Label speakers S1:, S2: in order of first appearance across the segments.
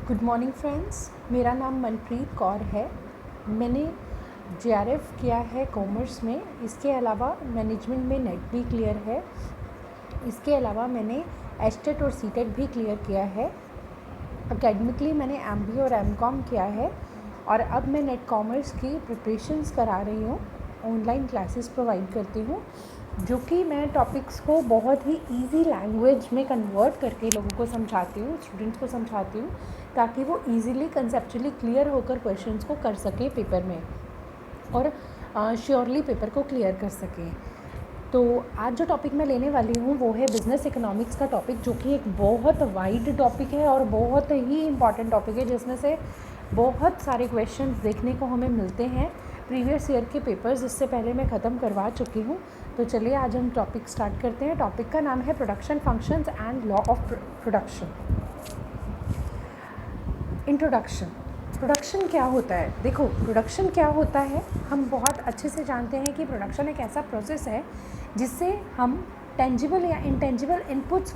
S1: Good morning friends, मेरा नाम मनप्रीत कौर है। मैंने जेआरएफ किया है कॉमर्स में। इसके अलावा मैनेजमेंट में नेट भी क्लियर है। इसके अलावा मैंने एचटेट और सीटेट भी क्लियर किया है। एकेडमिकली मैंने एमबीए और एमकॉम किया है और अब मैं नेट कॉमर्स की प्रिपरेशंस करा रही हूँ। ऑनलाइन क्लासेस प्रोवाइड करती हूँ, जो कि मैं टॉपिक्स को बहुत ही इजी लैंग्वेज में कन्वर्ट करके लोगों को समझाती हूँ, स्टूडेंट्स को समझाती हूँ, ताकि वो इजीली कंसेप्चुअली क्लियर होकर क्वेश्चंस को कर सकें पेपर में और श्योरली पेपर को क्लियर कर सकें। तो आज जो टॉपिक मैं लेने वाली हूँ वो है बिज़नेस इकोनॉमिक्स का टॉपिक, जो कि एक बहुत वाइड टॉपिक है और बहुत ही इम्पॉर्टेंट टॉपिक है, जिसमें से बहुत सारे क्वेश्चंस देखने को हमें मिलते हैं प्रीवियस ईयर के पेपर्स, इससे पहले मैं ख़त्म करवा चुकी हूँ। तो चलिए आज हम टॉपिक स्टार्ट करते हैं। टॉपिक का नाम है production functions and law of production. Introduction. Production क्या होता है? देखो, प्रोडक्शन क्या होता है हम बहुत अच्छे से जानते हैं कि प्रोडक्शन एक ऐसा प्रोसेस है जिससे हम टेंजिबल या इंटेंजिबल इनपुट्स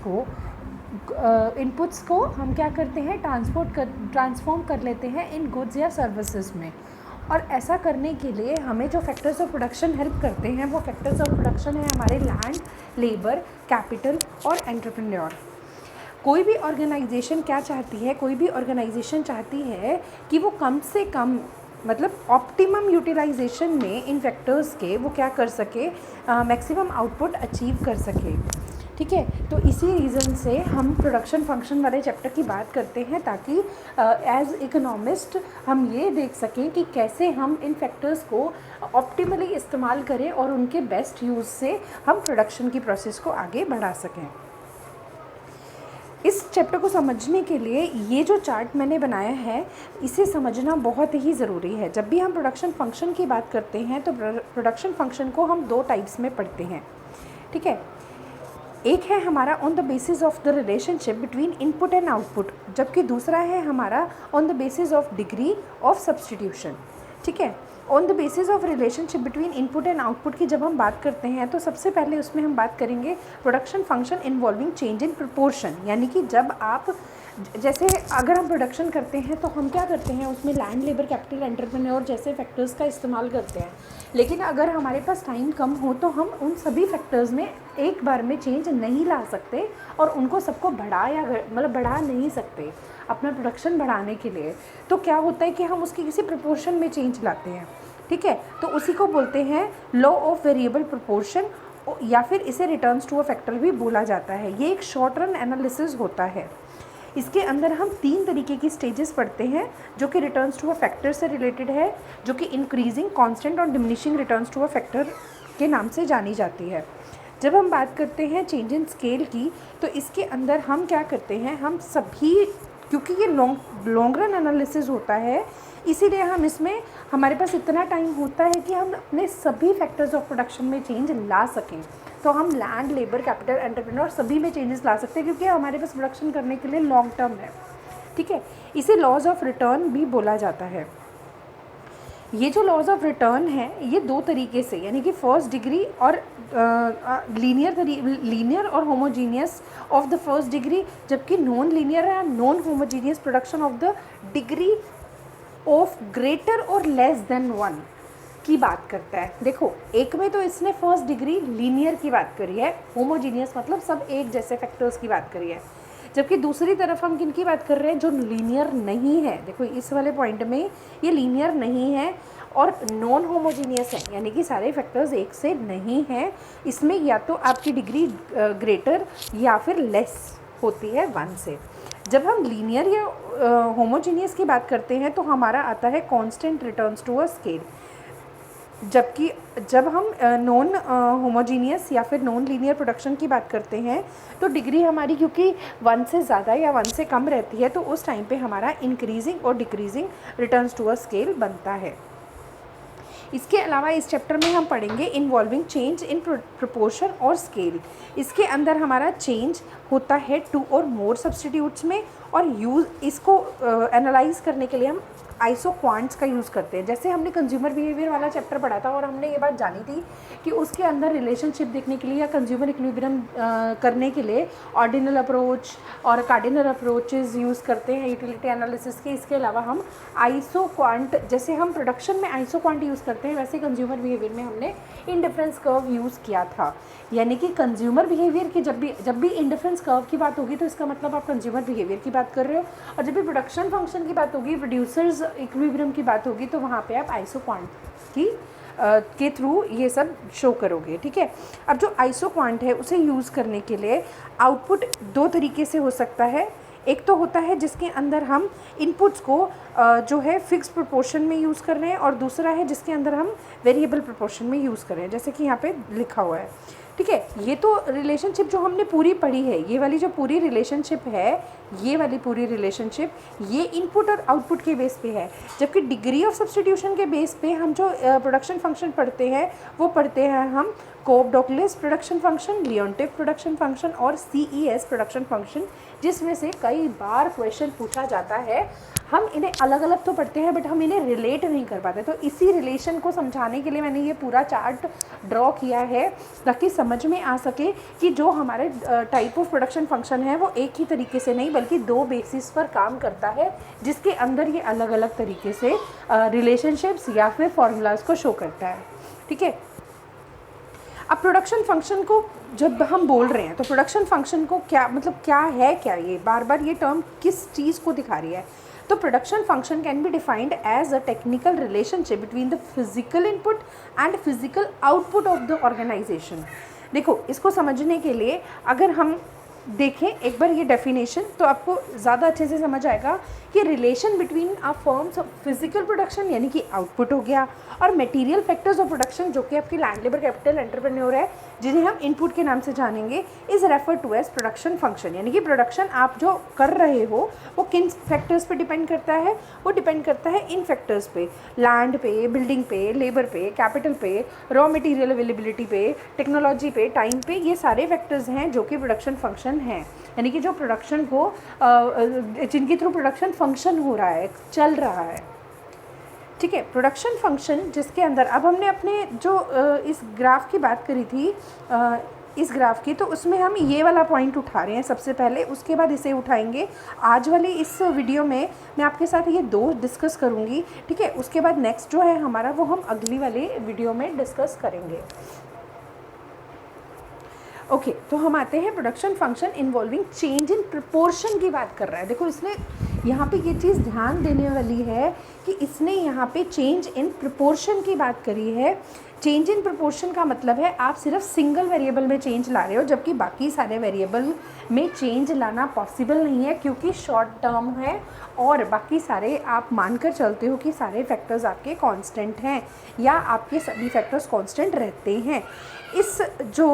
S1: को हम क्या करते हैं, ट्रांसफॉर्म कर लेते हैं इन गुड्स या सर्विसेज में। और ऐसा करने के लिए हमें जो फैक्टर्स ऑफ प्रोडक्शन हेल्प करते हैं वो फैक्टर्स ऑफ प्रोडक्शन है हमारे लैंड, लेबर, कैपिटल और एंटरप्रेन्योर। कोई भी ऑर्गेनाइजेशन क्या चाहती है, कोई भी ऑर्गेनाइजेशन चाहती है कि वो कम से कम मतलब ऑप्टिमम यूटिलाइजेशन में इन फैक्टर्स के वो क्या कर सके, मैक्सिमम आउटपुट अचीव कर सके। ठीक है, तो इसी रीज़न से हम प्रोडक्शन फंक्शन वाले चैप्टर की बात करते हैं, ताकि एज इकोनॉमिस्ट हम ये देख सकें कि कैसे हम इन फैक्टर्स को ऑप्टिमली इस्तेमाल करें और उनके बेस्ट यूज़ से हम प्रोडक्शन की प्रोसेस को आगे बढ़ा सकें। इस चैप्टर को समझने के लिए ये जो चार्ट मैंने बनाया है इसे समझना बहुत ही ज़रूरी है। जब भी हम प्रोडक्शन फंक्शन की बात करते हैं तो प्रोडक्शन फंक्शन को हम दो टाइप्स में पढ़ते हैं। ठीक है, एक है हमारा on the basis of the relationship between input and output, जबकि दूसरा है हमारा on the basis of degree of substitution. ठीक है, on the basis of relationship between input and output की जब हम बात करते हैं तो सबसे पहले उसमें हम बात करेंगे production function involving change in proportion. यानी कि जब आप जैसे अगर हम प्रोडक्शन करते हैं तो हम क्या करते हैं, उसमें लैंड, लेबर, कैपिटल, एंटरप्रेन्योर जैसे फैक्टर्स का इस्तेमाल करते हैं। लेकिन अगर हमारे पास टाइम कम हो तो हम उन सभी फैक्टर्स में एक बार में चेंज नहीं ला सकते और उनको सबको बढ़ा नहीं सकते अपना प्रोडक्शन बढ़ाने के लिए। तो क्या होता है कि हम उसकी किसी प्रोपोर्शन में चेंज लाते हैं। ठीक है, तो उसी को बोलते हैं लॉ ऑफ वेरिएबल प्रोपोर्शन, या फिर इसे रिटर्न्स टू अ फैक्टर भी बोला जाता है। ये एक शॉर्ट रन एनालिसिस होता है। इसके अंदर हम तीन तरीके की स्टेजेस पढ़ते हैं, जो कि रिटर्न्स टू अ फैक्टर से रिलेटेड है, जो कि इंक्रीजिंग, कांस्टेंट और diminishing returns to a factor के नाम से जानी जाती है। जब हम बात करते हैं चेंज इन स्केल की, तो इसके अंदर हम क्या करते हैं, हम सभी, क्योंकि ये लॉन्ग रन एनालिसिस होता है, इसीलिए हम इसमें हमारे पास इतना टाइम होता है कि हम अपने सभी फैक्टर्स ऑफ प्रोडक्शन में चेंज ला सकें। तो हम लैंड, लेबर, कैपिटल, एंटरप्रेन्योर सभी में चेंजेस ला सकते हैं, क्योंकि हमारे पास प्रोडक्शन करने के लिए लॉन्ग टर्म है। ठीक है, इसे लॉज ऑफ रिटर्न भी बोला जाता है। ये जो लॉज ऑफ रिटर्न है ये दो तरीके से, यानी कि फर्स्ट डिग्री और लीनियर और homogeneous of the first degree, जबकि नॉन लीनियर या non homogeneous production of the degree of greater और लेस देन 1 की बात करता है। देखो, एक में तो इसने फर्स्ट डिग्री लीनियर की बात करी है, होमोजीनियस मतलब सब एक जैसे फैक्टर्स की बात करी है, जबकि दूसरी तरफ हम किन की बात कर रहे हैं, जो लीनियर नहीं है। देखो, इस वाले पॉइंट में ये लीनियर नहीं है और नॉन होमोजीनियस है, यानी कि सारे फैक्टर्स एक से नहीं हैं। इसमें या तो आपकी डिग्री ग्रेटर या फिर लेस होती है 1 से। जब हम लीनियर या होमोजीनियस की बात करते हैं तो हमारा आता है constant returns to a scale, जबकि जब हम नॉन होमोजीनियस या फिर नॉन लीनियर प्रोडक्शन की बात करते हैं तो डिग्री हमारी क्योंकि 1 से ज़्यादा या 1 से कम रहती है, तो उस टाइम पे हमारा इंक्रीजिंग और decreasing returns to a scale बनता है। इसके अलावा इस चैप्टर में हम पढ़ेंगे इन्वॉल्विंग चेंज इन प्रोपोर्शन और स्केल। इसके अंदर हमारा चेंज होता है 2 और मोर सब्स्टिट्यूट्स में, और यूज़ इसको एनालाइज करने के लिए हम आइसो क्वांट्स का यूज़ करते हैं। जैसे हमने कंज्यूमर बिहेवियर वाला चैप्टर पढ़ा था और हमने ये बात जानी थी कि उसके अंदर रिलेशनशिप देखने के लिए या कंज्यूमर इक्विलिब्रियम करने के लिए ऑर्डिनल अप्रोच और कार्डिनल अप्रोचेस यूज़ करते हैं यूटिलिटी एनालिसिस के। इसके अलावा हम आइसो क्वांट, जैसे हम प्रोडक्शन में आइसो क्वांट यूज़ करते हैं, वैसे कंज्यूमर बिहेवियर में हमने इंडिफरेंस कर्व यूज़ किया था। यानी कि कंज्यूमर बिहेवियर की जब भी इंडिफरेंस कर्व की बात होगी तो इसका मतलब आप कंज्यूमर बिहेवियर की बात कर रहे हो, और जब भी प्रोडक्शन फंक्शन की बात होगी, प्रोड्यूसर्स इक्विलिब्रियम की बात होगी, तो वहाँ पे आप आइसो क्वांट की के थ्रू ये सब शो करोगे। ठीक है, अब जो आइसो क्वांट है उसे यूज़ करने के लिए आउटपुट दो तरीके से हो सकता है। एक तो होता है जिसके अंदर हम इनपुट्स को जो है फिक्स प्रोपोर्शन में यूज़ कर रहे हैं, और दूसरा है जिसके अंदर हम वेरिएबल प्रोपोर्शन में यूज़ कर रहे हैं, जैसे कि यहाँ पे लिखा हुआ है। ठीक है, ये तो रिलेशनशिप जो हमने पूरी पढ़ी है, ये वाली जो पूरी रिलेशनशिप है, ये वाली पूरी रिलेशनशिप ये इनपुट और आउटपुट के बेस पे है। जबकि डिग्री ऑफ सब्स्टिट्यूशन के बेस पे हम जो प्रोडक्शन फंक्शन पढ़ते हैं वो पढ़ते हैं हम कोप-डॉकलिस प्रोडक्शन फंक्शन, लियोनटिफ प्रोडक्शन फंक्शन और CES प्रोडक्शन फंक्शन, जिसमें से कई बार क्वेश्चन पूछा जाता है। हम इन्हें अलग अलग तो पढ़ते हैं बट हम इन्हें रिलेट नहीं कर पाते। तो इसी रिलेशन को समझाने के लिए मैंने ये पूरा चार्ट ड्रॉ किया है, ताकि समझ में आ सके कि जो हमारे टाइप ऑफ प्रोडक्शन फंक्शन है वो एक ही तरीके से नहीं बल्कि दो बेसिस पर काम करता है, जिसके अंदर ये अलग अलग तरीके से रिलेशनशिप्स या फिर फॉर्मूलाज को शो करता है। ठीक है, अब प्रोडक्शन फंक्शन को जब हम बोल रहे हैं तो प्रोडक्शन फंक्शन को क्या मतलब, क्या है, क्या ये बार बार ये टर्म किस चीज़ को दिखा रही है। तो production function can be defined as a technical relationship between the physical input and physical output of the organization. देखो, इसको समझने के लिए अगर हम देखें एक बार ये डेफिनेशन, तो आपको ज़्यादा अच्छे से समझ आएगा कि relation between a firms physical production यानी कि आउटपुट हो गया, और मटेरियल फैक्टर्स ऑफ प्रोडक्शन जो कि आपकी लैंड, लेबर, कैपिटल, एंटरप्रेन्योर है, जिन्हें हम इनपुट के नाम से जानेंगे, is refer to as production function. यानी कि प्रोडक्शन आप जो कर रहे हो वो किन फैक्टर्स पे डिपेंड करता है, वो डिपेंड करता है इन फैक्टर्स पे, लैंड पे, बिल्डिंग पे, लेबर पे, कैपिटल पे, रॉ मटेरियल अवेलेबिलिटी पे, टेक्नोलॉजी पे, टाइम पे। ये सारे फैक्टर्स हैं जो कि प्रोडक्शन फंक्शन हैं, यानी कि जो प्रोडक्शन को जिनके थ्रू प्रोडक्शन फंक्शन हो रहा है, चल रहा है। ठीक है, प्रोडक्शन फंक्शन जिसके अंदर अब हमने अपने जो इस ग्राफ की बात करी थी, इस ग्राफ की, तो उसमें हम ये वाला पॉइंट उठा रहे हैं सबसे पहले, उसके बाद इसे उठाएंगे। आज वाले इस वीडियो में मैं आपके साथ ये दो डिस्कस करूँगी। ठीक है, उसके बाद नेक्स्ट जो है हमारा वो हम अगली वाले वीडियो में डिस्कस करेंगे। ओके, तो हम आते हैं production function involving change in proportion की बात कर रहा है। देखो, इसने यहाँ पे ये चीज़ ध्यान देने वाली है कि इसने यहाँ पे चेंज इन प्रपोर्शन की बात करी है। चेंज इन प्रपोर्शन का मतलब है आप सिर्फ सिंगल वेरिएबल में चेंज ला रहे हो, जबकि बाकी सारे वेरिएबल में चेंज लाना पॉसिबल नहीं है, क्योंकि शॉर्ट टर्म है और बाकी सारे आप मानकर चलते हो कि सारे फैक्टर्स आपके कांस्टेंट हैं या आपके सभी फैक्टर्स कांस्टेंट रहते हैं। इस जो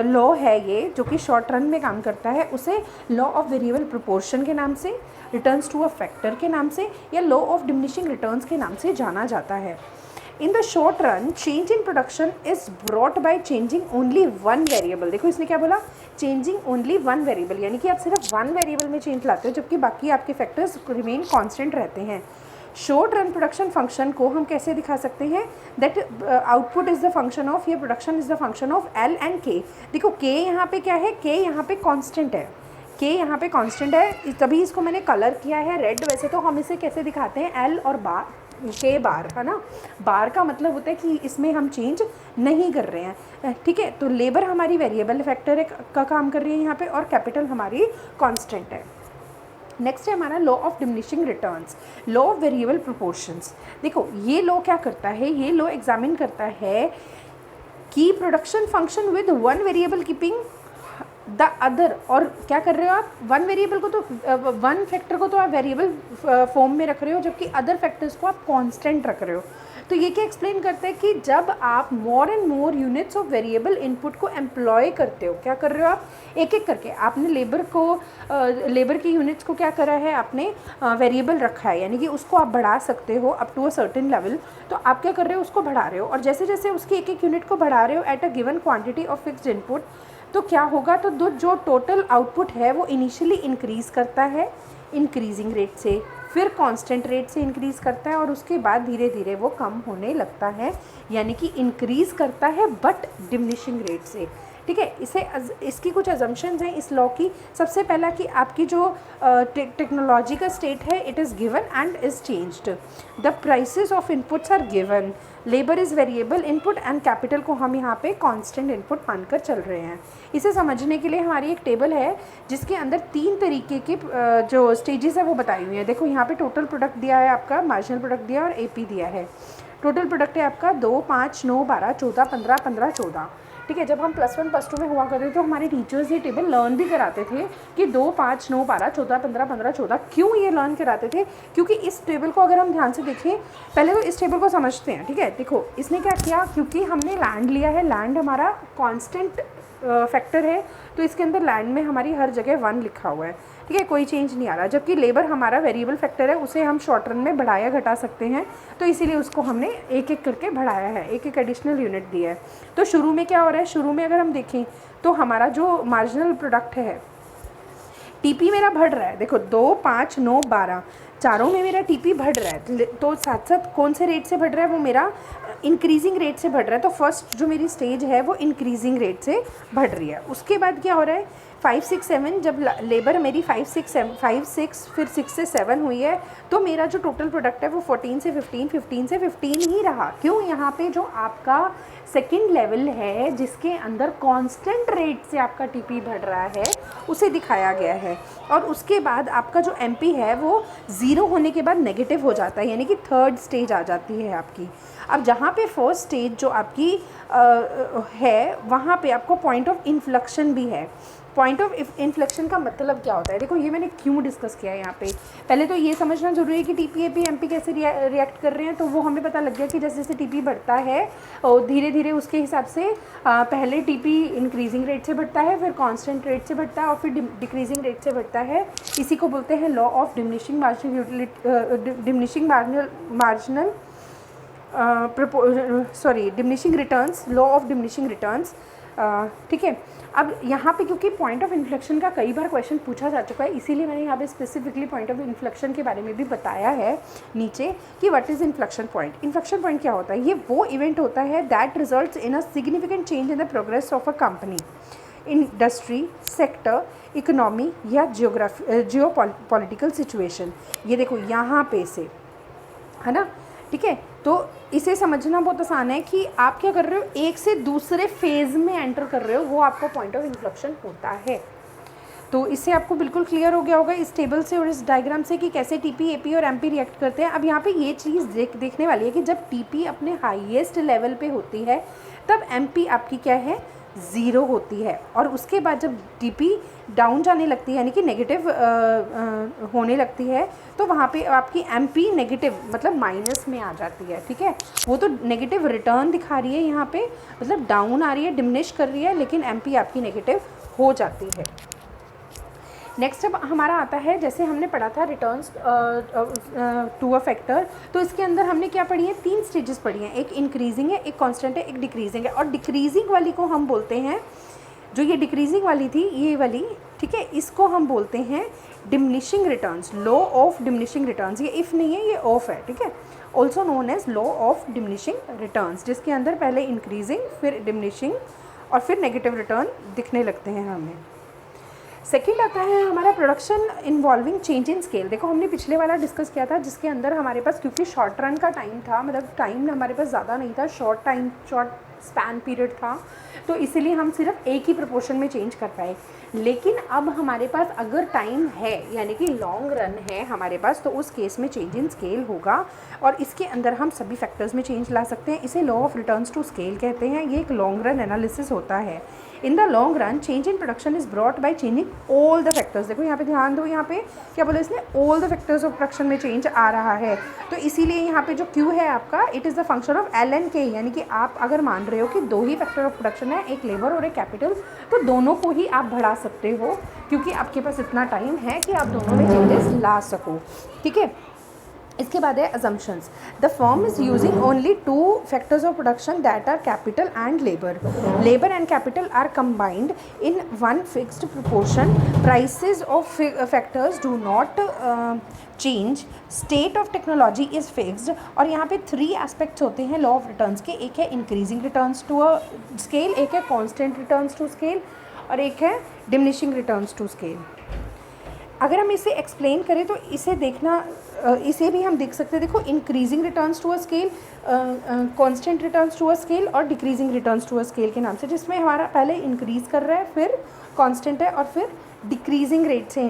S1: लॉ है ये, जो कि शॉर्ट रन में काम करता है, उसे लॉ ऑफ वेरिएबल प्रोपोर्शन के नाम से, रिटर्न्स टू अ फैक्टर के नाम से, या लॉ ऑफ डिमिनिशिंग रिटर्न्स के नाम से जाना जाता है। In the short run, change in production is brought by changing only one variable। देखो इसने क्या बोला, changing only one variable, यानी कि आप सिर्फ one variable में change लाते हो, जबकि बाकी आपके factors remain constant रहते हैं। शॉर्ट रन प्रोडक्शन फंक्शन को हम कैसे दिखा सकते हैं, that output is the function of, या production is the function of L and K। देखो K यहाँ पे क्या है, K यहाँ पे कांस्टेंट है, K यहाँ पे कांस्टेंट है, तभी इसको मैंने कलर किया है रेड। वैसे तो हम इसे कैसे दिखाते हैं, L और बार, K बार, है ना। बार का मतलब होता है कि इसमें हम चेंज नहीं कर रहे हैं। ठीक है, तो लेबर हमारी वेरिएबल फैक्टर का काम कर रही है यहाँ पे, और कैपिटल हमारी कांस्टेंट है। नेक्स्ट है हमारा law of diminishing returns, law of variable proportions. देखो ये लॉ क्या करता है, ये लॉ एग्जामिन करता है कि production function with one variable keeping the other, और क्या कर रहे हो आप, वन वेरिएबल को तो वन फैक्टर को तो आप वेरिएबल फॉर्म में रख रहे हो, जबकि अदर फैक्टर्स को आप कांस्टेंट रख रहे हो। तो ये क्या एक्सप्लेन करता है कि जब आप more and more units of variable input को एम्प्लॉय करते हो, क्या कर रहे हो आप, एक एक करके आपने लेबर की यूनिट्स को क्या करा है, आपने वेरिएबल रखा है, यानी कि उसको आप बढ़ा सकते हो up to a certain level. तो आप क्या कर रहे हो, उसको बढ़ा रहे हो, और जैसे जैसे उसकी एक एक यूनिट को बढ़ा रहे हो at a given quantity of fixed input, तो क्या होगा, तो जो टोटल आउटपुट है वो इनिशियली इंक्रीज़ करता है इंक्रीजिंग रेट से, फिर कांस्टेंट रेट से इंक्रीज़ करता है और उसके बाद धीरे धीरे वो कम होने लगता है, यानी कि इंक्रीज़ करता है बट डिमिनिशिंग रेट से। ठीक है, इसकी कुछ अजम्पशंस हैं इस लॉ की। सबसे पहला कि आपकी जो टेक्नोलॉजी का स्टेट है it is given and is changed, the prices of inputs are given, labour is variable input and capital को हम यहाँ पे कांस्टेंट इनपुट मानकर चल रहे हैं। इसे समझने के लिए हमारी एक टेबल है जिसके अंदर 3 तरीके के जो स्टेजेस है वो बताई हुई हैं। देखो यहाँ पे टोटल प्रोडक्ट दिया है आपका, मार्जिनल प्रोडक्ट दिया और एपी दिया है। टोटल प्रोडक्ट है आपका 2, 5, 9, 12, 14, 15, 15, 14। ठीक है, जब हम +1 +2 में हुआ करते थे तो हमारे टीचर्स ये टेबल लर्न भी कराते थे कि 2, 5, 9, 12, 14, 15, 15, 14। क्यों ये लर्न कराते थे? क्योंकि इस टेबल को अगर हम ध्यान से देखें, पहले तो इस टेबल को समझते हैं। ठीक है, देखो इसने क्या किया, क्योंकि हमने लैंड लिया है, लैंड हमारा कांस्टेंट फैक्टर है, तो इसके अंदर लैंड में हमारी हर जगह 1 लिखा हुआ है। ठीक है, कोई चेंज नहीं आ रहा। जबकि लेबर हमारा वेरिएबल फैक्टर है, उसे हम शॉर्ट रन में बढ़ाया घटा सकते हैं, तो इसीलिए उसको हमने एक एक करके बढ़ाया है, एक एक एडिशनल यूनिट दिया है। तो शुरू में क्या हो रहा है, शुरू में अगर हम देखें तो हमारा जो मार्जिनल प्रोडक्ट है टीपी मेरा बढ़ रहा है। देखो 2, 5, 9, 12 चारों में मेरा टीपी बढ़ रहा है, तो साथ साथ कौन से रेट से बढ़ रहा है, वो मेरा इंक्रीजिंग रेट से बढ़ रहा है। तो फर्स्ट जो मेरी स्टेज है वो इंक्रीजिंग रेट से बढ़ रही है। उसके बाद क्या हो रहा है, 5, 6, 7, जब लेबर मेरी 5, 6 फिर 6 से 7 हुई है, तो मेरा जो टोटल प्रोडक्ट है वो 14 से 15, 15 से 15 ही रहा। क्यों? यहाँ पे जो आपका सेकेंड लेवल है जिसके अंदर कांस्टेंट रेट से आपका टीपी बढ़ रहा है उसे दिखाया गया है। और उसके बाद आपका जो एमपी है वो 0 होने के बाद नेगेटिव हो जाता है, यानी कि थर्ड स्टेज आ जाती है आपकी। अब जहाँ पे फर्स्ट स्टेज जो आपकी है वहाँ पे आपको पॉइंट ऑफ इन्फ्लेक्शन भी है। पॉइंट ऑफ इन्फ्लेक्शन का मतलब क्या होता है, देखो ये मैंने क्यों डिस्कस किया है यहाँ पे। पहले तो ये समझना जरूरी है कि टीपी, एपी, एमपी कैसे रिएक्ट कर रहे हैं। तो वो हमें पता लग गया कि जैसे जैसे टीपी बढ़ता है और धीरे धीरे उसके हिसाब से पहले टीपी इंक्रीजिंग रेट से बढ़ता है, फिर कांस्टेंट रेट से बढ़ता है और फिर डिक्रीजिंग रेट से बढ़ता है। इसी को बोलते हैं law of diminishing diminishing returns, law of diminishing returns. ठीक है, अब यहाँ पे क्योंकि पॉइंट ऑफ इन्फ्लेक्शन का कई बार क्वेश्चन पूछा जा चुका है, इसीलिए मैंने यहाँ पे स्पेसिफिकली पॉइंट ऑफ इन्फ्लेक्शन के बारे में भी बताया है नीचे कि what is inflection point. Inflection point क्या होता है, ये वो इवेंट होता है that results in a significant change in the progress of a company, industry, sector, economy या जियोपॉलिटिकल सिचुएशन। ये देखो यहाँ पे से है ना। ठीक है, तो इसे समझना बहुत आसान है कि आप क्या कर रहे हो, एक से दूसरे फेज़ में एंटर कर रहे हो, वो आपका पॉइंट ऑफ इन्फ्लेक्शन होता है। तो इससे आपको बिल्कुल क्लियर हो गया होगा इस टेबल से और इस डायग्राम से कि कैसे टीपी, एपी और एमपी रिएक्ट करते हैं। अब यहाँ पे ये चीज़ देखने वाली है कि जब टीपी अपने हाईएस्ट लेवल पे होती है तब एमपी आपकी क्या है, 0 होती है। और उसके बाद जब टीपी डाउन जाने लगती है यानी कि नेगेटिव होने लगती है तो वहाँ पे आपकी एमपी नेगेटिव मतलब माइनस में आ जाती है। ठीक है, वो तो नेगेटिव रिटर्न दिखा रही है यहाँ पे, मतलब डाउन आ रही है, डिमिनिश कर रही है, लेकिन एमपी आपकी नेगेटिव हो जाती है। नेक्स्ट अब हमारा आता है, जैसे हमने पढ़ा था रिटर्न्स टू अ फैक्टर, तो इसके अंदर हमने क्या पढ़ी है, 3 स्टेजेस पढ़ी हैं, एक इंक्रीजिंग है, एक कांस्टेंट है, एक डिक्रीजिंग है। और डिक्रीजिंग वाली को हम बोलते हैं, जो ये डिक्रीजिंग वाली थी ये वाली, ठीक है, इसको हम बोलते हैं diminishing returns, law of diminishing returns. ये इफ़ नहीं है, ये ऑफ है। ठीक है, also known as law of diminishing returns, जिसके अंदर पहले इंक्रीजिंग फिर डिमिनिशिंग और फिर नेगेटिव रिटर्न दिखने लगते हैं हमें। सेकेंड आता है हमारा प्रोडक्शन इन्वॉल्विंग चेंज इन स्केल। देखो हमने पिछले वाला डिस्कस किया था जिसके अंदर हमारे पास, क्योंकि शॉर्ट रन का टाइम था, मतलब टाइम हमारे पास ज़्यादा नहीं था, शॉर्ट स्पैन पीरियड था, तो इसीलिए हम सिर्फ एक ही प्रोपोर्शन में चेंज कर पाए। लेकिन अब हमारे पास अगर टाइम है यानी कि लॉन्ग रन है हमारे पास, तो उस केस में चेंज इन स्केल होगा और इसके अंदर हम सभी फैक्टर्स में चेंज ला सकते हैं। इसे law of returns to scale कहते हैं। ये एक लॉन्ग रन एनालिसिस होता है। In the long run change in production is brought by changing all the factors. देखो यहाँ पे ध्यान दो, यहाँ पे क्या बोला इसने, all the factors of production में चेंज आ रहा है। तो इसीलिए यहाँ पे जो क्यू है आपका, it is the function of L and के, यानी कि आप अगर मान रहे हो कि 2 ही फैक्टर ऑफ प्रोडक्शन है, एक लेबर और एक कैपिटल, तो दोनों को ही आप बढ़ा सकते हो क्योंकि आपके पास इतना टाइम है कि आप दोनों में चेंजेस ला सको। ठीक है, इसके बाद है assumptions. The firm is using only two factors of production, that are capital and labor. Labor and capital are combined in one fixed proportion. Prices of factors do not change. State of technology is fixed. और यहाँ पे 3 aspects होते हैं law of returns के. एक है increasing returns to a scale, एक है constant returns to scale और एक है diminishing returns to scale. अगर हम इसे एक्सप्लेन करें तो इसे देखना, इसे भी हम देख सकते हैं. देखो, increasing returns to a scale, constant returns to a scale और decreasing returns to a scale के नाम से, जिसमें हमारा पहले इंक्रीज़ कर रहा है, फिर कांस्टेंट है और फिर डिक्रीजिंग रेट से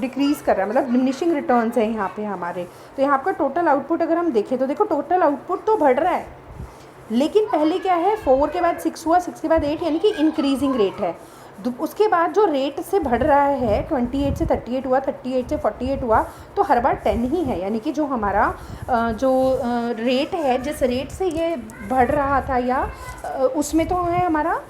S1: डिक्रीज़ कर रहा है, मतलब डिमिनिशिंग रिटर्न्स है यहाँ पे हमारे. तो यहाँ आपका टोटल आउटपुट अगर हम देखें तो देखो टोटल आउटपुट तो बढ़ रहा है, लेकिन पहले क्या है, 4 के बाद 6 हुआ, 6 के बाद 8, यानी कि इंक्रीजिंग रेट है. उसके बाद जो रेट से बढ़ रहा है, 28 से 38 हुआ, 38 से 48 हुआ, तो हर बार 10 ही है. यानी कि जो हमारा जो रेट है, जिस रेट से ये बढ़ रहा था या उसमें तो है हमारा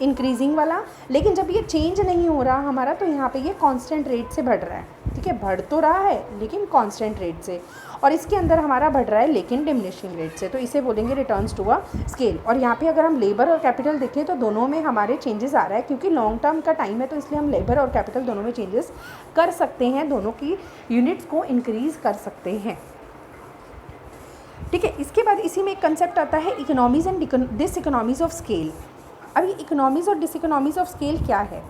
S1: इंक्रीजिंग वाला, लेकिन जब ये चेंज नहीं हो रहा हमारा, तो यहाँ पे ये कांस्टेंट रेट से बढ़ रहा है. ठीक है, बढ़ तो रहा है लेकिन कांस्टेंट रेट से, और इसके अंदर हमारा बढ़ रहा है लेकिन डिमिनिशिंग रेट से. तो इसे बोलेंगे रिटर्न्स टू अ स्केल. और यहाँ पे अगर हम लेबर और कैपिटल देखें तो दोनों में हमारे चेंजेस आ रहा है, क्योंकि लॉन्ग टर्म का टाइम है, तो इसलिए हम लेबर और कैपिटल दोनों में चेंजेस कर सकते हैं, दोनों की यूनिट्स को इंक्रीज़ कर सकते हैं. ठीक है, इसके बाद इसी में एक कंसेप्ट आता है इकोनॉमीज़ एंड डिसइकोनॉमीज़ ऑफ स्केल. अब ये इकोनॉमीज़ और डिसइकोनॉमीज़ ऑफ स्केल क्या है?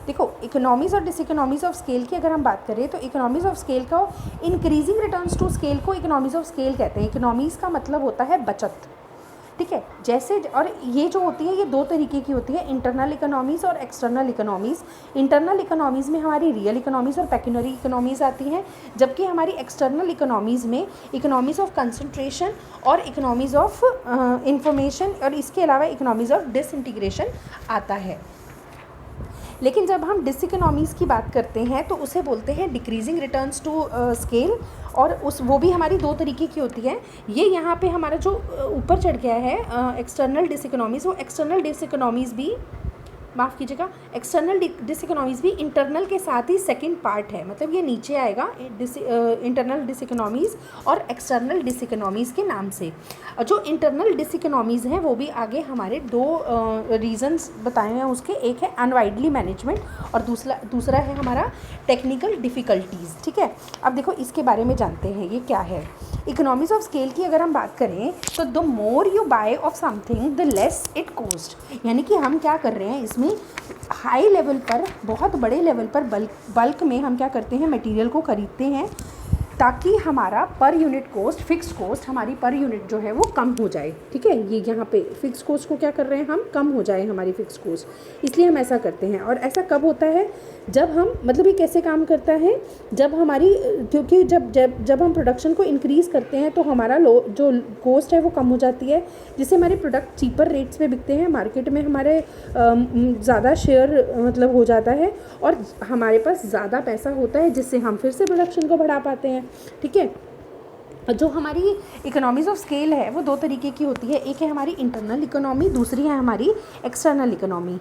S1: देखो, इकोनॉमीज़ और डिसइकोनॉमीज़ ऑफ स्केल की अगर हम बात करें तो इकोनॉमीज़ ऑफ स्केल को, इंक्रीजिंग रिटर्न्स टू स्केल को इकोनॉमीज़ ऑफ स्केल कहते हैं. इकोनॉमीज़ का मतलब होता है बचत. ठीक है, जैसे, और ये जो होती है ये 2 तरीके की होती है, इंटरनल इकोनॉमीज़ और एक्सटर्नल इकोनॉमीज़. इंटरनल इकोनॉमीज़ में हमारी रियल इकोनॉमीज़ और पेक्यूनरी इकोनॉमीज़ आती हैं, जबकि हमारी एक्सटर्नल इकोनॉमीज़ में इकोनॉमीज़ ऑफ कंसंट्रेशन और इकोनॉमीज़ ऑफ इंफॉर्मेशन और इसके अलावा इकोनॉमीज़ ऑफ डिसइंटीग्रेशन आता है. लेकिन जब हम डिसइकोनॉमीज़ की बात करते हैं तो उसे बोलते हैं डिक्रीजिंग रिटर्न्स टू स्केल, और वो भी हमारी 2 तरीके की होती है. ये यहाँ पे हमारा जो ऊपर चढ़ गया है एक्सटर्नल डिसइकोनॉमीज़, वो एक्सटर्नल डिसइकोनॉमीज़ भी, माफ़ कीजिएगा, एक्सटर्नल डिसइकोनॉमीज़ भी इंटरनल के साथ ही सेकंड पार्ट है, मतलब ये नीचे आएगा इंटरनल डिसइकोनॉमीज़ और एक्सटर्नल डिसइकोनॉमीज़ के नाम से. जो इंटरनल डिसइकोनॉमीज़ हैं वो भी आगे हमारे 2 रीज़न्स बताए हैं उसके. एक है अनवाइडली मैनेजमेंट और दूसरा है हमारा टेक्निकल डिफ़िकल्टीज़. ठीक है, अब देखो इसके बारे में जानते हैं ये क्या है. इकोनॉमीज़ ऑफ स्केल की अगर हम बात करें तो the more you buy of something the less it cost. यानी कि हम क्या कर रहे हैं इसमें, हाई लेवल पर, बहुत बड़े लेवल पर बल्क में हम क्या करते हैं, मटेरियल को खरीदते हैं ताकि हमारा per unit cost, fix cost हमारी पर यूनिट जो है वो कम हो जाए. ठीक है, ये यहाँ पे फिक्स कॉस्ट को क्या कर रहे हैं हम, कम हो जाए हमारी फिक्स कॉस्ट, इसलिए हम ऐसा करते हैं. और ऐसा कब होता है, जब हम, मतलब ये कैसे काम करता है, जब हमारी, क्योंकि जब हम प्रोडक्शन को इंक्रीज़ करते हैं तो हमारा जो कॉस्ट है वो कम हो जाती है, जिससे हमारे प्रोडक्ट चीपर रेट्स पे बिकते हैं, मार्केट में हमारे ज़्यादा शेयर मतलब हो जाता है और हमारे पास ज़्यादा पैसा होता है, जिससे हम फिर से प्रोडक्शन को बढ़ा पाते हैं. ठीक है, जो हमारी इकोनॉमीज़ ऑफ स्केल है वो 2 तरीके की होती है. एक है हमारी इंटरनल इकोनॉमी, दूसरी है हमारी एक्सटर्नल इकोनॉमी.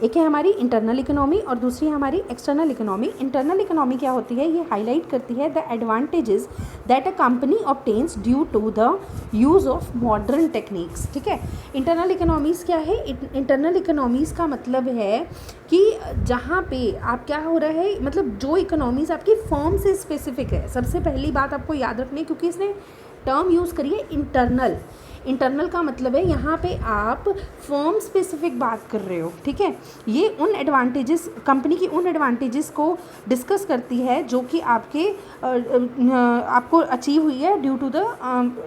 S1: एक है हमारी इंटरनल इकोनॉमी और दूसरी है हमारी एक्सटर्नल इकोनॉमी. इंटरनल इकोनॉमी क्या होती है, ये हाईलाइट करती है the advantages that a company obtains due to the use of modern techniques. ठीक है, इंटरनल इकोनॉमीज़ क्या है, इंटरनल इकोनॉमीज़ का मतलब है कि जहाँ पे आप क्या हो रहा है, मतलब जो इकोनॉमीज़ आपकी फर्म से स्पेसिफिक है. सबसे पहली बात आपको याद रखनी है, क्योंकि इसने टर्म यूज़ करी है इंटरनल. इंटरनल का मतलब है यहाँ पे आप फर्म स्पेसिफिक बात कर रहे हो. ठीक है, ये उन एडवांटेजेस, कंपनी की उन एडवांटेजेस को डिस्कस करती है जो कि आपको अचीव हुई है due to the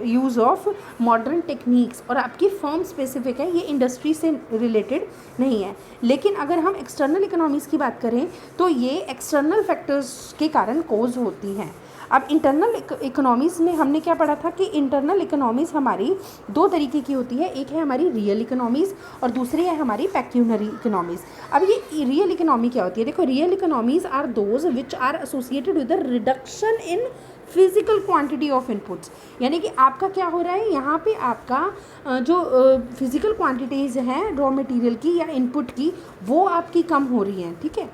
S1: use of modern techniques, और आपकी फर्म स्पेसिफिक है, ये इंडस्ट्री से रिलेटेड नहीं है. लेकिन अगर हम एक्सटर्नल इकोनॉमीज़ की बात करें तो ये एक्सटर्नल फैक्टर्स के कारण कॉज होती हैं. अब इंटरनल इकोनॉमीज़ में हमने क्या पढ़ा था कि इंटरनल इकोनॉमीज़ हमारी 2 तरीके की होती है. एक है हमारी रियल इकोनॉमीज़ और दूसरी है हमारी पेक्यूनरी इकोनॉमीज़. अब ये रियल इकोनॉमी क्या होती है, देखो, real economies are those which are associated with the reduction in physical quantity of inputs. यानी कि आपका क्या हो रहा है, यहाँ पे आपका जो फिजिकल क्वांटिटीज़ हैं रॉ मटेरियल की या इनपुट की, वो आपकी कम हो रही हैं. ठीक है,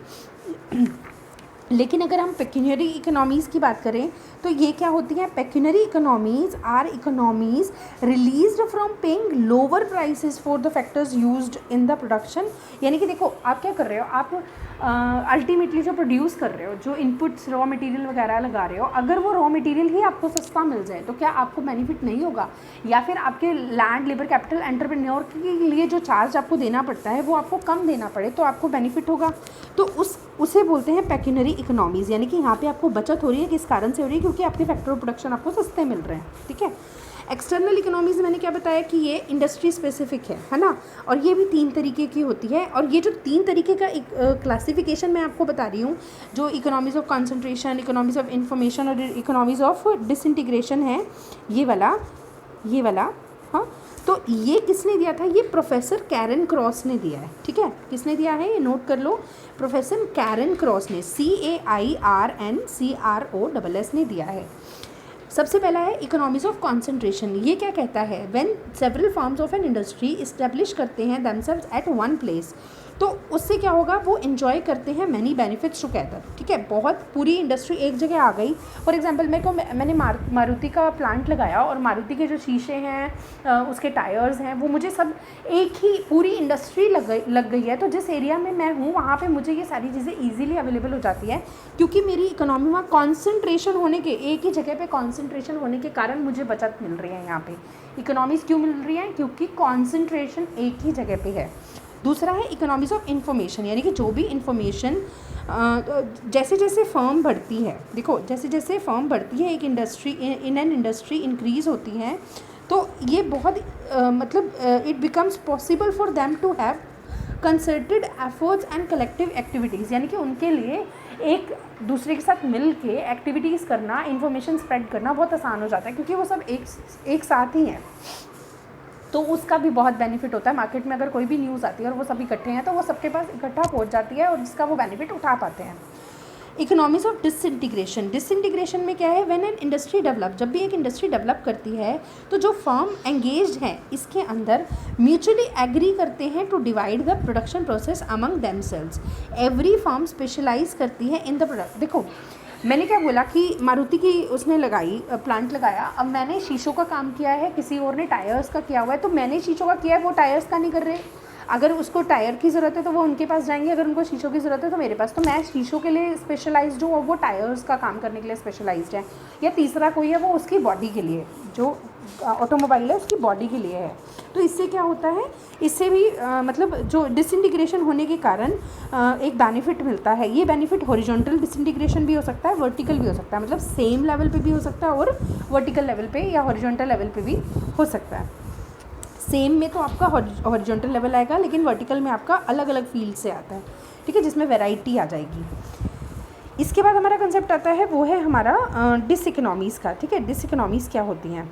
S1: लेकिन अगर हम पेक्यूनियरी इकोनॉमीज़ की बात करें तो ये क्या होती है, pecuniary economies are economies released from paying lower prices for the factors used in the production. यानी कि देखो आप क्या कर रहे हो, आप अल्टीमेटली जो प्रोड्यूस कर रहे हो, जो इनपुट्स रॉ मटेरियल वगैरह लगा रहे हो, अगर वो रॉ मटेरियल ही आपको सस्ता मिल जाए तो क्या आपको बेनिफिट नहीं होगा? या फिर आपके लैंड लेबर कैपिटल एंटरप्रेन्योर के लिए जो चार्ज आपको देना पड़ता है वो आपको कम देना पड़े तो आपको बेनिफिट होगा। तो उसे बोलते हैं पेक्यूनियरी इकोनॉमीज़। यानी कि यहाँ पे आपको बचत हो रही है, किस कारण से हो रही है? क्योंकि आपके फैक्टर ऑफ प्रोडक्शन आपको सस्ते मिल रहे हैं, ठीक है। एक्सटर्नल इकोनॉमीज़ मैंने क्या बताया कि ये इंडस्ट्री स्पेसिफिक है ना, और ये भी 3 तरीके की होती है। और ये जो 3 तरीके का क्लासिफिकेशन मैं आपको बता रही हूँ, जो economies of concentration, economies of information और इकोनॉमीज़ ऑफ डिसइंटीग्रेशन है, ये वाला हाँ। तो ये किसने दिया था? ये प्रोफेसर कैरन क्रॉस ने दिया है, ठीक है। किसने दिया है ये नोट कर लो, प्रोफेसर कैरन क्रॉस ने, CAIRNCROSS ने दिया है। सबसे पहला है इकोनॉमीज़ ऑफ कॉन्सेंट्रेशन। ये क्या कहता है? When several forms of an industry establish करते हैं देमसेल्व्स एट वन प्लेस, तो उससे क्या होगा, वो इन्जॉय करते हैं मैनी बेनिफिट्स टुगेदर, ठीक है। बहुत पूरी इंडस्ट्री एक जगह आ गई। फॉर एग्जांपल मैंने मारुति का प्लांट लगाया और मारुति के जो शीशे हैं, उसके टायर्स हैं, वो मुझे सब एक ही पूरी इंडस्ट्री लग गई है। तो जिस एरिया में मैं हूँ वहाँ पे मुझे ये सारी चीज़ें ईजिली अवेलेबल हो जाती है, क्योंकि मेरी इकोनॉमी में कॉन्सेंट्रेशन होने के, एक ही जगह पर कॉन्सेंट्रेशन होने के कारण मुझे बचत मिल रही है। यहाँ पर इकोनॉमीज़ क्यों मिल रही है? क्योंकि कॉन्सेंट्रेशन एक ही जगह पर है। दूसरा है इकोनॉमीज़ ऑफ इंफॉर्मेशन। यानी कि जो भी इंफॉर्मेशन जैसे जैसे फर्म बढ़ती है, देखो जैसे जैसे फर्म बढ़ती है, एक industry in an industry increase होती है, तो ये बहुत it becomes possible for them to have concerted efforts and collective activities. यानी कि उनके लिए एक दूसरे के साथ मिल के एक्टिविटीज़ करना, इंफॉर्मेशन स्प्रेड करना बहुत आसान हो जाता है, क्योंकि वो सब एक साथ ही हैं। तो उसका भी बहुत बेनिफिट होता है। मार्केट में अगर कोई भी न्यूज़ आती है और वो सब इकट्ठे हैं तो वो सबके पास इकट्ठा पहुंच जाती है और जिसका वो बेनिफिट उठा पाते हैं। इकोनॉमीज़ ऑफ डिसइंटीग्रेशन में क्या है? व्हेन एन इंडस्ट्री डेवलप, जब भी एक इंडस्ट्री डेवलप करती है तो जो फर्म एंगेज्ड है इसके अंदर म्यूचुअली एग्री करते हैं to divide the production process among themselves. Every firm specialise करती है इन द प्रोडक्ट। देखो मैंने क्या बोला कि मारुति की उसने प्लांट लगाया, अब मैंने शीशों का काम किया है, किसी और ने टायर्स का किया हुआ है, तो मैंने शीशों का किया है, वो टायर्स का नहीं कर रहे। अगर उसको टायर की ज़रूरत है तो वो उनके पास जाएंगे, अगर उनको शीशों की ज़रूरत है तो मेरे पास। तो मैं शीशों के लिए स्पेशलाइज्ड हूँ और वो टायर्स का काम करने के लिए स्पेशलाइज्ड है। या तीसरा कोई है, वो उसकी बॉडी के लिए, जो ऑटोमोबाइल है उसकी बॉडी के लिए है। तो इससे क्या होता है, इससे भी जो डिसइंटीग्रेशन होने के कारण एक बेनिफिट मिलता है। ये बेनिफिट हॉरिजॉन्टल डिसइंटीग्रेशन भी हो सकता है, वर्टिकल भी हो सकता है, मतलब सेम लेवल पे भी हो सकता है और वर्टिकल लेवल पे या हॉरिजॉन्टल लेवल पे भी हो सकता है। सेम में तो आपका हॉरिजॉन्टल लेवल आएगा, लेकिन वर्टिकल में आपका अलग अलग फील्ड से आता है, ठीक है, जिसमें वैरायटी आ जाएगी। इसके बाद हमारा कंसेप्ट आता है, वो है हमारा डिसइकोनॉमीज़ का, ठीक है। डिसइकोनॉमीज़ क्या होती हैं?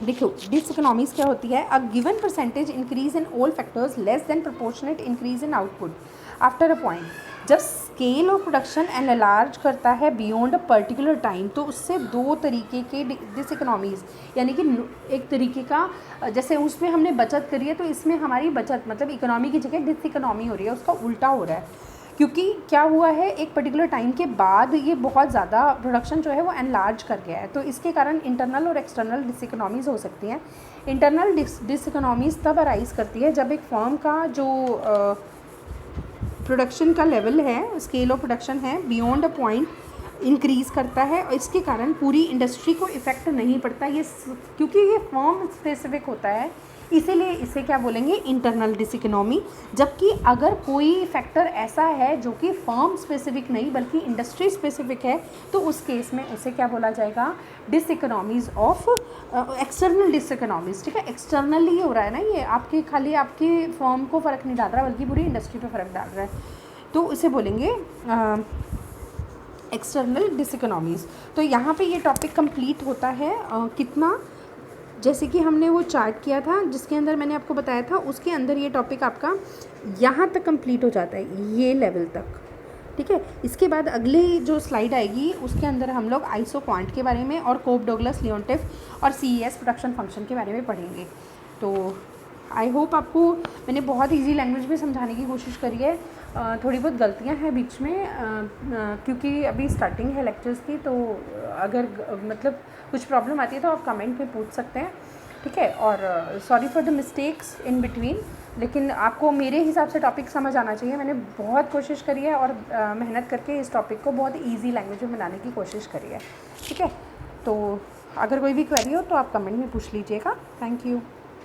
S1: देखो डिसइकोनॉमीज़ क्या होती है? A given percentage increase in all factors less than proportionate increase in output after a point. जब स्केल ऑफ प्रोडक्शन एनलार्ज करता है बियॉन्ड अ पर्टिकुलर टाइम, तो उससे 2 तरीके के डिसइकोनॉमीज़, यानी कि एक तरीके का, जैसे उसमें हमने बचत करी है तो इसमें हमारी बचत मतलब इकोनॉमी की जगह डिसइकोनॉमी हो रही है, उसका उल्टा हो रहा है। क्योंकि क्या हुआ है, एक पर्टिकुलर टाइम के बाद ये बहुत ज़्यादा प्रोडक्शन जो है वो एनलार्ज कर गया है, तो इसके कारण इंटरनल और एक्सटर्नल डिसइकोनॉमीज़ हो सकती हैं। इंटरनल डिसइकोनॉमीज़ तब अराइज करती है जब एक फर्म का जो प्रोडक्शन का लेवल है, स्केल ऑफ प्रोडक्शन है, बियॉन्ड अ पॉइंट इंक्रीज़ करता है और इसके कारण पूरी इंडस्ट्री को इफ़ेक्ट नहीं पड़ता, ये क्योंकि ये फर्म स्पेसिफिक होता है, इसीलिए इसे क्या बोलेंगे? इंटरनल डिसइकोनॉमी। जबकि अगर कोई फैक्टर ऐसा है जो कि फर्म स्पेसिफिक नहीं बल्कि इंडस्ट्री स्पेसिफिक है, तो उस केस में उसे क्या बोला जाएगा? डिसइकोनॉमीज़ ऑफ एक्सटर्नल डिसइकोनॉमीज़, ठीक है। एक्सटर्नल ही हो रहा है ना, ये आपके खाली आपके फर्म को फ़र्क नहीं डाल रहा बल्कि पूरी इंडस्ट्री पे फ़र्क डाल रहा है, तो इसे बोलेंगे एक्सटर्नल डिसइकोनॉमीज़। तो यहाँ पे ये टॉपिक कंप्लीट होता है कितना, जैसे कि हमने वो चार्ट किया था जिसके अंदर मैंने आपको बताया था, उसके अंदर ये टॉपिक आपका यहाँ तक कंप्लीट हो जाता है, ये लेवल तक, ठीक है। इसके बाद अगली जो स्लाइड आएगी उसके अंदर हम लोग आइसो क्वांट के बारे में और कोप डगलस लियोनटिफ और CES प्रोडक्शन फंक्शन के बारे में पढ़ेंगे। तो आई होप आपको मैंने बहुत इजी लैंग्वेज में समझाने की कोशिश करी है। थोड़ी बहुत गलतियां हैं बीच में, क्योंकि अभी स्टार्टिंग है लेक्चर्स की, तो अगर मतलब कुछ प्रॉब्लम आती है तो आप कमेंट में पूछ सकते हैं, ठीक है। और sorry for the mistakes in between, लेकिन आपको मेरे हिसाब से टॉपिक समझ आना चाहिए। मैंने बहुत कोशिश करी है और मेहनत करके इस टॉपिक को बहुत ईजी लैंग्वेज में बनाने की कोशिश करी है, ठीक है। तो अगर कोई भी क्वेरी हो तो आप कमेंट में पूछ लीजिएगा। Thank you.